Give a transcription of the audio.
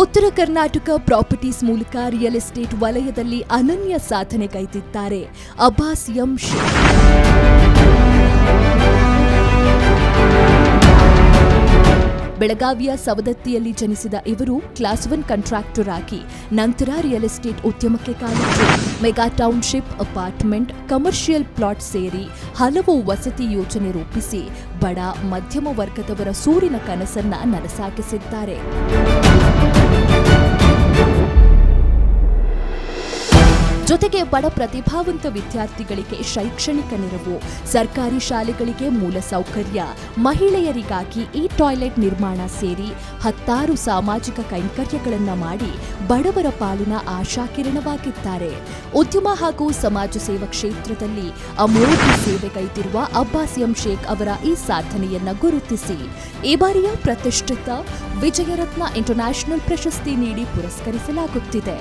ಉತ್ತರ ಕರ್ನಾಟಕ ಪ್ರಾಪರ್ಟೀಸ್ ಮೂಲಕ real estate ವಲಯದಲ್ಲಿ ಅನನ್ಯ ಸಾಧನೆ ಗೈದಿದ್ದಾರೆ ಅಬ್ಬಾಸ್ ಎಂ ಶೇಖ್. ಬೆಳಗಾವಿಯ ಸವದತ್ತಿಯಲ್ಲಿ ಜನಿಸಿದ ಇವರು ಕ್ಲಾಸ್ 1 ಕಾಂಟ್ರಾಕ್ಟರ್ ಆಗಿ ನಂತರ ರಿಯಲ್ ಎಸ್ಟೇಟ್ ಉದ್ಯಮಕ್ಕೆ ಕಾಲಿಟ್ಟರು. Mega township, apartment, commercial plot ಸೇರಿ ಹಲವು ವಸತಿ ಯೋಜನೆ ರೂಪಿಸಿ ಬಡ ಮಧ್ಯಮ ವರ್ಗದವರ ಸೂರಿನ ಕನಸನ್ನ ನನಸಾಗಿಸಿದ್ದಾರೆ. ಜೊತೆಗೆ ಬಡ ಪ್ರತಿಭಾವಂತ ವಿದ್ಯಾರ್ಥಿಗಳಿಗೆ ಶೈಕ್ಷಣಿಕ ನೆರವು, ಸರ್ಕಾರಿ ಶಾಲೆಗಳಿಗೆ ಮೂಲಸೌಕರ್ಯ, ಮಹಿಳೆಯರಿಗಾಗಿ ಈ ಟಾಯ್ಲೆಟ್ ನಿರ್ಮಾಣ ಸೇರಿ 10 ಸಾಮಾಜಿಕ ಕೈಂಕರ್ಯಗಳನ್ನು ಮಾಡಿ ಬಡವರ ಪಾಲಿನ ಆಶಾಕಿರಣವಾಗಿದ್ದಾರೆ. ಉದ್ಯಮ ಹಾಗೂ ಸಮಾಜ ಸೇವಾ ಕ್ಷೇತ್ರದಲ್ಲಿ ಅಮೋಘ ಸೇವೆಗೈದಿರುವ ಅಬ್ಬಾಸ್ ಎಂ ಶೇಖ್ ಅವರ ಈ ಸಾಧನೆಯನ್ನ ಗುರುತಿಸಿ ಈ ಬಾರಿಯ ಪ್ರತಿಷ್ಠಿತ ವಿಜಯರತ್ನ ಇಂಟರ್ನ್ಯಾಷನಲ್ ಪ್ರಶಸ್ತಿ ನೀಡಿ ಪುರಸ್ಕರಿಸಲಾಗುತ್ತಿದೆ.